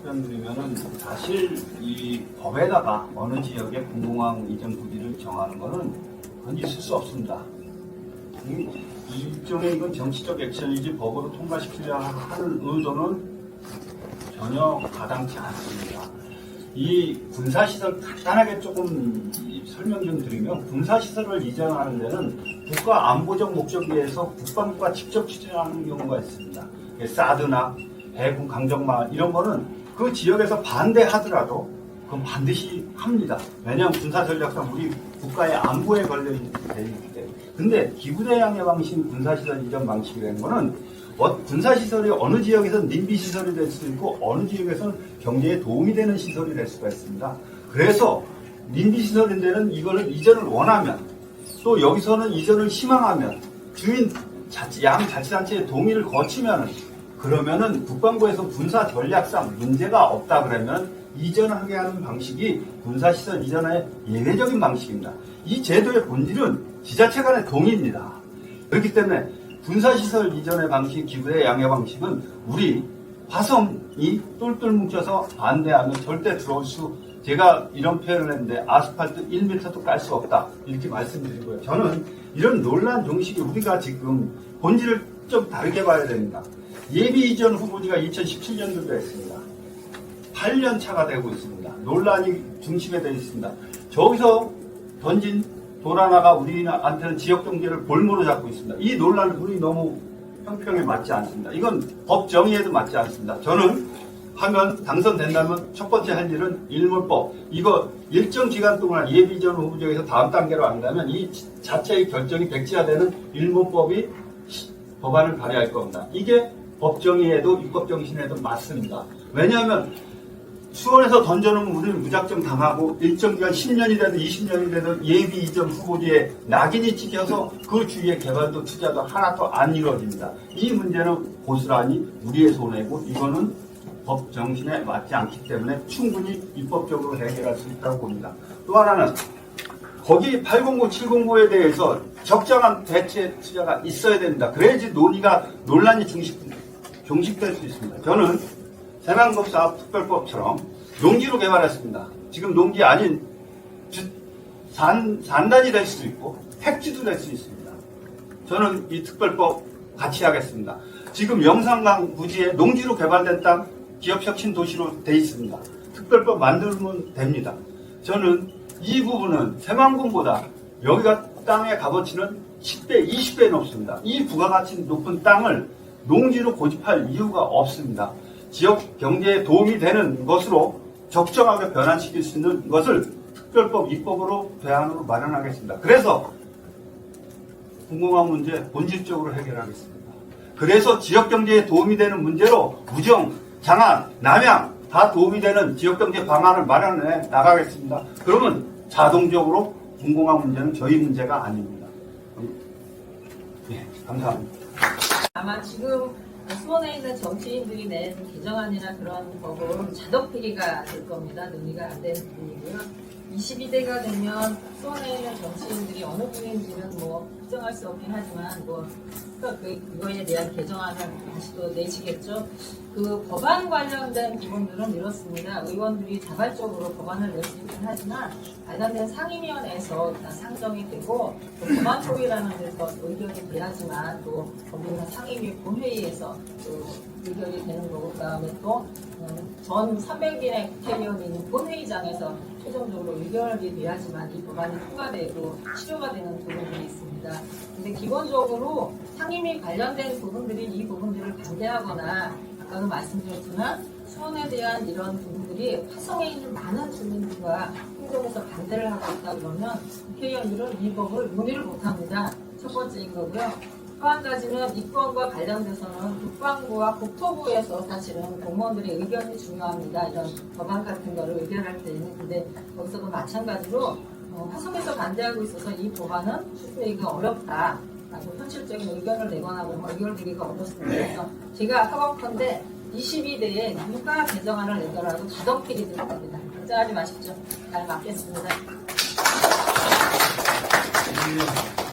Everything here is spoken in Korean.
답변드리면은 사실 이 법에다가 어느 지역의 공공항 이전 부지를 정하는 것은 그건 있을 수 없습니다. 일종의 이건 정치적 액션이지 법으로 통과시키려 하는 의도는 전혀 가당치 않습니다. 이 군사시설 간단하게 조금 설명 좀 드리면, 군사시설을 이전하는 데는 국가 안보적 목적 위해서 국방부가 직접 추진하는 경우가 있습니다. 사드나 해군 강정마을 이런 거는 그 지역에서 반대하더라도 그건 반드시 합니다. 왜냐하면 군사전략상 우리 국가의 안보에 걸려있기 때문에. 근데 기부대 양해 방식 군사시설 이전 방식이라는 거는 군사시설이 어느 지역에서는 님비시설이 될 수도 있고 어느 지역에서는 경제에 도움이 되는 시설이 될 수가 있습니다. 그래서 님비시설인데는 이거를 이전을 원하면, 또 여기서는 이전을 희망하면 주민 양자치단체의 동의를 거치면은, 그러면은 국방부에서 군사 전략상 문제가 없다 그러면 이전하게 하는 방식이 군사시설 이전의 예외적인 방식입니다. 이 제도의 본질은 지자체 간의 동의입니다. 그렇기 때문에 군사시설 이전의 방식, 기부의 양해 방식은 우리 화성이 똘똘 뭉쳐서 반대하면 절대 들어올 수, 제가 이런 표현을 했는데 아스팔트 1m도 깔 수 없다 이렇게 말씀드리고요. 저는 이런 논란 종식이 우리가 지금 본질을 좀 다르게 봐야 됩니다. 예비 이전 후보지가 2017년도에 했습니다. 8년 차가 되고 있습니다. 논란이 중심에 되어 있습니다. 저기서 던진 돌 하나가 우리한테는 지역 경제를 볼모로 잡고 있습니다. 이 논란은 우리 너무 형평에 맞지 않습니다. 이건 법 정의에도 맞지 않습니다. 저는 당선된다면 첫 번째 할 일은 일몰법, 이거 일정 기간 동안 예비 이전 후보지에서 다음 단계로 한다면 이 자체의 결정이 백지화되는 일몰법이 법안을 발의할 겁니다. 이게 법 정의에도 입법 정신에도 맞습니다. 왜냐하면 수원에서 던져놓으면 우리는 무작정 당하고 일정 기간 10년이 되든 20년이 되든 예비 이전 후보지에 낙인이 찍혀서 그 주위의 개발도 투자도 하나도 안 이루어집니다. 이 문제는 고스란히 우리의 손해고, 이거는 법 정신에 맞지 않기 때문에 충분히 입법적으로 해결할 수 있다고 봅니다. 또 하나는 거기 809, 709에 대해서 적정한 대체 투자가 있어야 됩니다. 그래야지 논란이 종식될 수 있습니다. 저는 세난급사업 특별법처럼 농지로 개발했습니다. 지금 농지 아닌 산단이 될 수도 있고 택지도 될 수 있습니다. 저는 이 특별법 같이 하겠습니다. 지금 영산강 부지에 농지로 개발된 땅 기업혁신 도시로 돼 있습니다. 특별법 만들면 됩니다. 저는 이 부분은 새만금보다 여기가 땅의 값어치는 10배, 20배 높습니다. 이 부가가치 높은 땅을 농지로 고집할 이유가 없습니다. 지역 경제에 도움이 되는 것으로 적정하게 변환시킬 수 있는 것을 특별법 입법으로 대안으로 마련하겠습니다. 그래서 공공항 문제 본질적으로 해결하겠습니다. 그래서 지역 경제에 도움이 되는 문제로 우정, 장안, 남양 다 도움이 되는 지역 경제 방안을 마련해 나가겠습니다. 그러면 자동적으로 공공항 문제는 저희 문제가 아닙니다. 네, 감사합니다. 아마 지금 수원에 있는 정치인들이 낸 개정안이나 그런 법은 자덕회의가 될 겁니다. 논의가 안 되는 부분이고요. 22대가 되면 수원에 있는 정치인들이 어느 분인지는 특정할 수 없긴 하지만 그거에 대한 개정안을 다시 또 내시겠죠. 그 법안 관련된 부분들은 이렇습니다. 의원들이 자발적으로 법안을 낼 수 있긴 하지만 관련된 상임위원회에서 상정이 되고 또 법안소위라는 데서 의견이 돼야지만 또 법률안 상임위 본회의에서 의견이 되는 거고, 그다음에 또 전 300인의 국회의원이 있는 본회의장에서 최종적으로 의결이 돼야지만 이 법안이 통과되고 실효가 되는 부분들이 있습니다. 근데 기본적으로 상임위 관련된 부분들이 이 부분들을 반대하거나, 아까도 말씀드렸지만 수원에 대한 이런 부분들이 화성에 있는 많은 주민들과 행정에서 반대를 하고 있다 그러면 국회의원들은 이 법을 논의를 못합니다. 첫 번째인 거고요. 또 한 가지는 이권과 관련돼서는 국방부와 국토부에서 사실은 공무원들의 의견이 중요합니다. 이런 법안 같은 거를 의결할 때는. 근데 거기서도 마찬가지로 화성에서 반대하고 있어서 이 법안은 실시하기가 어렵다. 현실적인 의견을 내거나 의결되기가 어렵습니다. 그래서 제가 하건컨대 22대에 누가 개정안을 내더라도 자덕회의 될 겁니다. 걱정하지 마십시오. 잘 맞겠습니다.